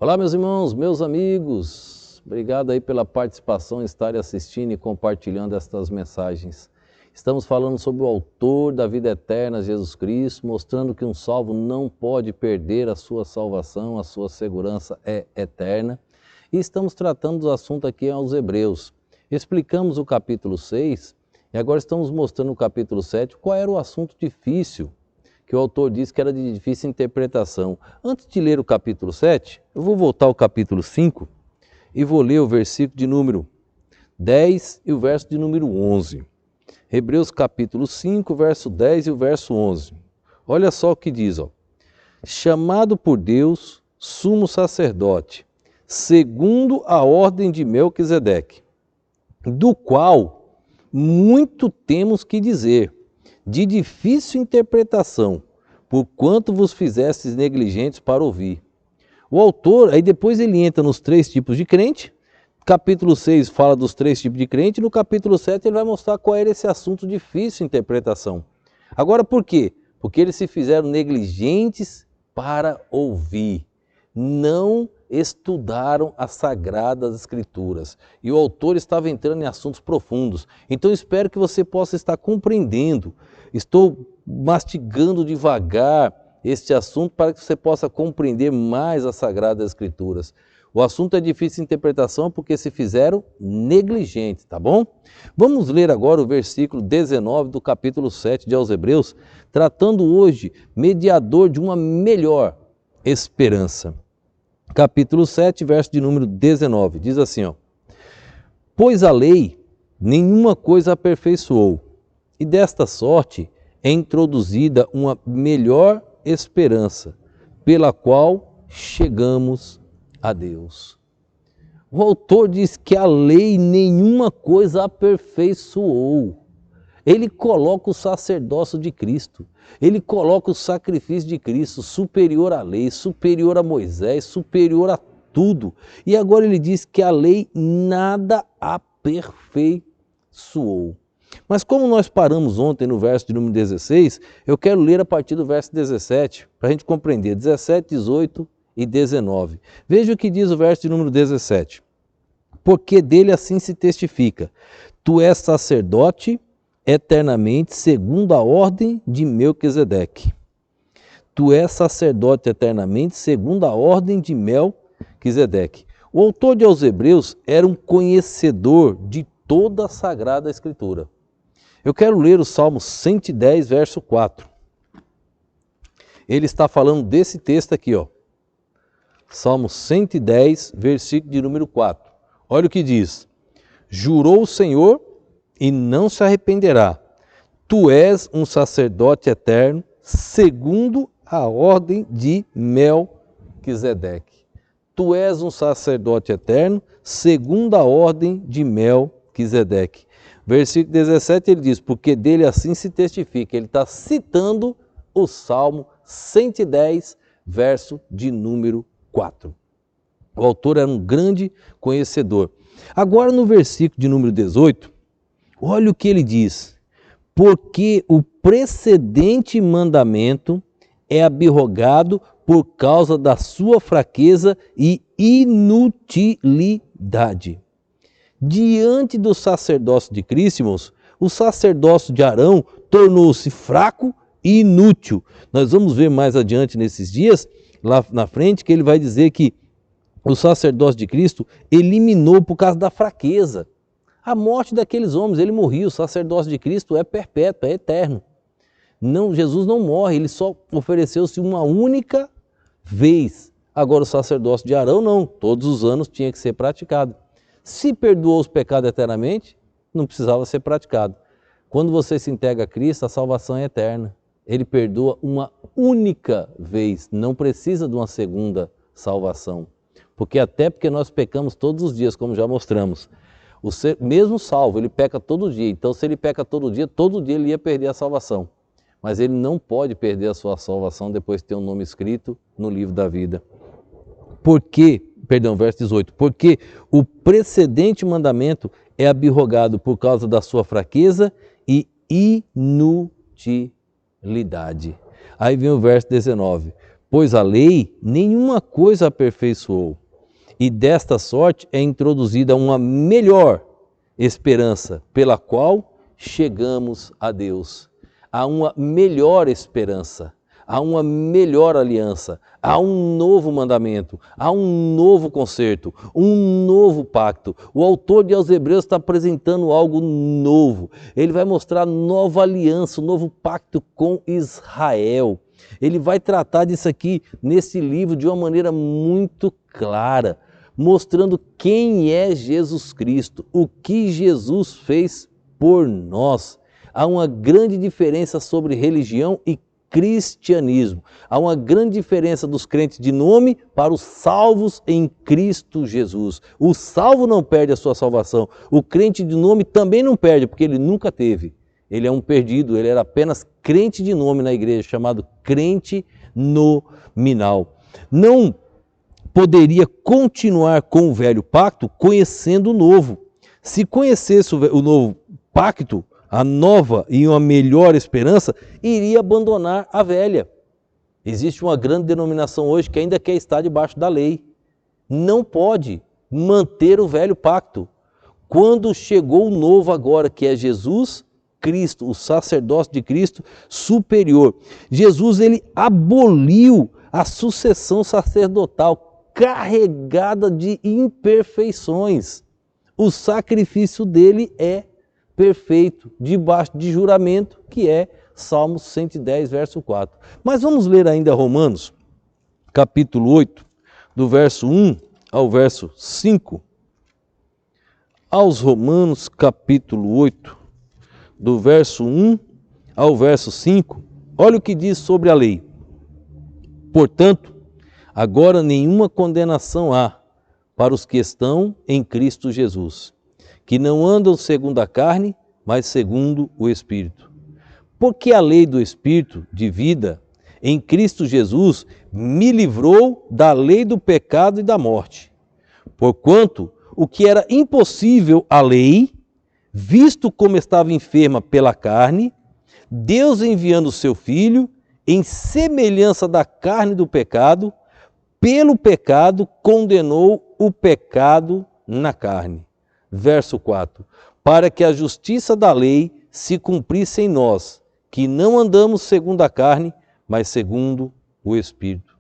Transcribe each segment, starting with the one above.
Olá, meus irmãos, meus amigos, obrigado aí pela participação, estarem assistindo e compartilhando estas mensagens. Estamos falando sobre o autor da vida eterna, Jesus Cristo, mostrando que um salvo não pode perder a sua salvação, a sua segurança é eterna. E estamos tratando do assunto aqui aos Hebreus. Explicamos o capítulo 6 e agora estamos mostrando no capítulo 7 qual era o assunto difícil, que o autor disse que era de difícil interpretação. Antes de ler o capítulo 7, eu vou voltar ao capítulo 5 e vou ler o versículo de número 10 e o verso de número 11. Hebreus capítulo 5, verso 10 e o verso 11. Olha só o que diz, ó. Chamado por Deus, sumo sacerdote, segundo a ordem de Melquisedeque, do qual muito temos que dizer, de difícil interpretação, porquanto vos fizestes negligentes para ouvir. O autor, aí depois ele entra nos 3 tipos de crente, capítulo 6 fala dos 3 tipos de crente, no capítulo 7 ele vai mostrar qual era esse assunto de difícil interpretação. Agora por quê? Porque eles se fizeram negligentes para ouvir, não estudaram as Sagradas Escrituras. E o autor estava entrando em assuntos profundos. Então espero que você possa estar compreendendo. Estou mastigando devagar este assunto para que você possa compreender mais as Sagradas Escrituras. O assunto é difícil de interpretação porque se fizeram negligentes, tá bom? Vamos ler agora o versículo 19 do capítulo 7 de aos Hebreus, tratando hoje mediador de uma melhor esperança. Capítulo 7, verso de número 19, diz assim, ó. Pois a lei nenhuma coisa aperfeiçoou, e desta sorte é introduzida uma melhor esperança, pela qual chegamos a Deus. O autor diz que a lei nenhuma coisa aperfeiçoou. Ele coloca o sacerdócio de Cristo, ele coloca o sacrifício de Cristo superior à lei, superior a Moisés, superior a tudo. E agora ele diz que a lei nada aperfeiçoou. Mas como nós paramos ontem no verso de número 16, eu quero ler a partir do verso 17, para a gente compreender, 17, 18 e 19. Veja o que diz o verso de número 17. Porque dele assim se testifica, tu és sacerdote eternamente segundo a ordem de Melquisedeque. Tu és sacerdote eternamente segundo a ordem de Melquisedeque. O autor de aos Hebreus era um conhecedor de toda a Sagrada Escritura. Eu quero ler o Salmo 110, verso 4. Ele está falando desse texto aqui, ó. Salmo 110, versículo de número 4. Olha o que diz. Jurou o Senhor e não se arrependerá. Tu és um sacerdote eterno, segundo a ordem de Melquisedeque. Tu és um sacerdote eterno, segundo a ordem de Melquisedeque. Versículo 17 ele diz, porque dele assim se testifica. Ele está citando o Salmo 110, verso de número 4. O autor era um grande conhecedor. Agora no versículo de número 18, olha o que ele diz. Porque o precedente mandamento é abrogado por causa da sua fraqueza e inutilidade. Diante do sacerdócio de Cristo, irmãos, o sacerdócio de Arão tornou-se fraco e inútil. Nós vamos ver mais adiante nesses dias, lá na frente, que ele vai dizer que o sacerdócio de Cristo eliminou por causa da fraqueza. A morte daqueles homens, ele morria, o sacerdócio de Cristo é perpétuo, é eterno. Não, Jesus não morre, ele só ofereceu-se uma única vez. Agora o sacerdócio de Arão não, todos os anos tinha que ser praticado. Se perdoou os pecados eternamente, não precisava ser praticado. Quando você se integra a Cristo, a salvação é eterna. Ele perdoa uma única vez, não precisa de uma segunda salvação. Porque nós pecamos todos os dias, como já mostramos. Mesmo salvo, ele peca todo dia. Então, se ele peca todo dia ele ia perder a salvação. Mas ele não pode perder a sua salvação depois de ter um nome escrito no livro da vida. Verso 18. Porque o precedente mandamento é abrogado por causa da sua fraqueza e inutilidade. Aí vem o verso 19. pois a lei nenhuma coisa aperfeiçoou. E desta sorte é introduzida uma melhor esperança, pela qual chegamos a Deus. Há uma melhor esperança, há uma melhor aliança, há um novo mandamento, há um novo concerto, um novo pacto. O autor de aos Hebreus está apresentando algo novo. Ele vai mostrar nova aliança, um novo pacto com Israel. Ele vai tratar disso aqui nesse livro de uma maneira muito clara, mostrando quem é Jesus Cristo, o que Jesus fez por nós. Há uma grande diferença sobre religião e cristianismo. Há uma grande diferença dos crentes de nome para os salvos em Cristo Jesus. O salvo não perde a sua salvação. O crente de nome também não perde, porque ele nunca teve. Ele é um perdido, ele era apenas crente de nome na igreja, chamado crente nominal. Não poderia continuar com o velho pacto conhecendo o novo. Se conhecesse o novo pacto, a nova e uma melhor esperança, iria abandonar a velha. Existe uma grande denominação hoje que ainda quer estar debaixo da lei. Não pode manter o velho pacto. Quando chegou o novo agora, que é Jesus Cristo, o sacerdócio de Cristo superior. Jesus, ele aboliu a sucessão sacerdotal carregada de imperfeições. O sacrifício dele é perfeito, debaixo de juramento, que é Salmos 110, verso 4. Mas vamos ler ainda Romanos, capítulo 8, do verso 1 ao verso 5. Aos Romanos, capítulo 8, do verso 1 ao verso 5, olha o que diz sobre a lei. Portanto, agora nenhuma condenação há para os que estão em Cristo Jesus, que não andam segundo a carne, mas segundo o Espírito. Porque a lei do Espírito de vida em Cristo Jesus me livrou da lei do pecado e da morte. Porquanto o que era impossível à lei, visto como estava enferma pela carne, Deus enviando o seu Filho, em semelhança da carne do pecado, pelo pecado condenou o pecado na carne. Verso 4. Para que a justiça da lei se cumprisse em nós, que não andamos segundo a carne, mas segundo o Espírito.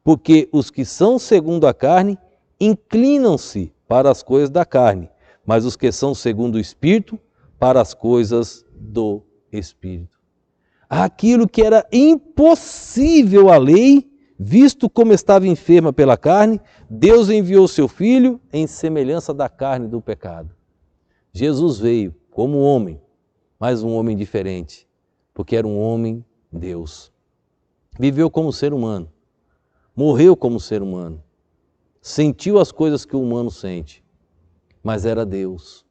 Porque os que são segundo a carne inclinam-se para as coisas da carne, mas os que são segundo o Espírito, para as coisas do Espírito. Aquilo que era impossível à lei, visto como estava enferma pela carne, Deus enviou seu Filho em semelhança da carne do pecado. Jesus veio como homem, mas um homem diferente, porque era um homem Deus. Viveu como ser humano, morreu como ser humano, sentiu as coisas que o humano sente, mas era Deus.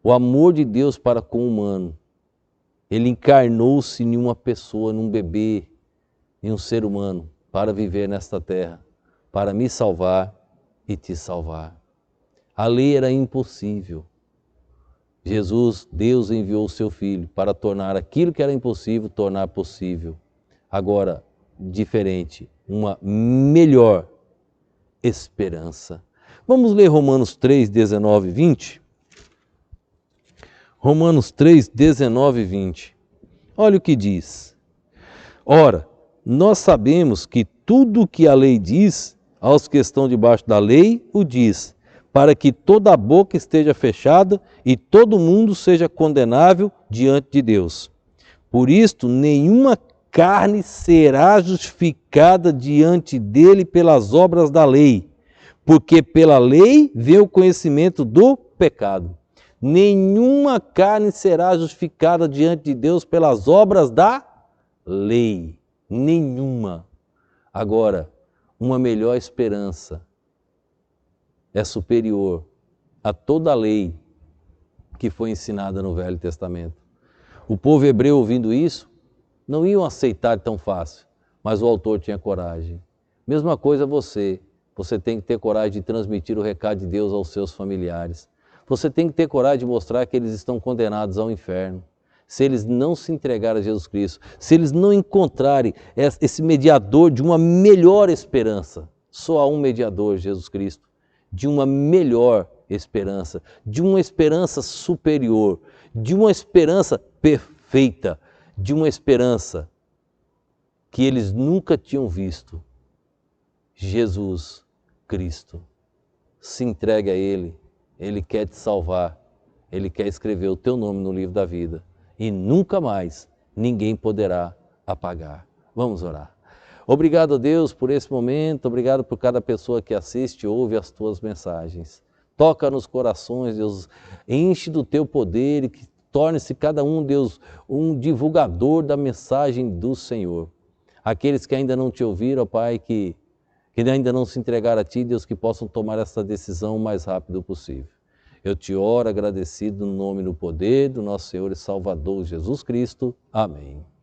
O amor de Deus para com o humano, ele encarnou-se em uma pessoa, num bebê, em um ser humano, para viver nesta terra, para me salvar e te salvar. A lei era impossível. Jesus, Deus enviou o seu Filho para tornar aquilo que era impossível, tornar possível. Agora, diferente, uma melhor esperança. Vamos ler Romanos 3, 19 e 20? Romanos 3, 19 e 20. Olha o que diz. Ora, nós sabemos que tudo o que a lei diz, aos que estão debaixo da lei, o diz, para que toda a boca esteja fechada e todo mundo seja condenável diante de Deus. Por isto, nenhuma carne será justificada diante dele pelas obras da lei, porque pela lei vem o conhecimento do pecado. Nenhuma carne será justificada diante de Deus pelas obras da lei. Nenhuma. Agora, uma melhor esperança é superior a toda a lei que foi ensinada no Velho Testamento. O povo hebreu, ouvindo isso, não iam aceitar tão fácil, mas o autor tinha coragem. Mesma coisa você tem que ter coragem de transmitir o recado de Deus aos seus familiares. Você tem que ter coragem de mostrar que eles estão condenados ao inferno. se eles não se entregarem a Jesus Cristo, se eles não encontrarem esse mediador de uma melhor esperança. Só há um mediador, Jesus Cristo, de uma melhor esperança, de uma esperança superior, de uma esperança perfeita, de uma esperança que eles nunca tinham visto. Jesus Cristo. Se entregue a Ele, Ele quer te salvar, Ele quer escrever o teu nome no livro da vida e nunca mais ninguém poderá apagar. Vamos orar. Obrigado a Deus por esse momento, obrigado por cada pessoa que assiste e ouve as tuas mensagens. Toca nos corações, Deus, enche do teu poder e que torne-se cada um, Deus, um divulgador da mensagem do Senhor. Aqueles que ainda não te ouviram, ó Pai, que ainda não se entregaram a Ti, Deus, que possam tomar essa decisão o mais rápido possível. Eu te oro agradecido no nome e no poder do nosso Senhor e Salvador Jesus Cristo. Amém.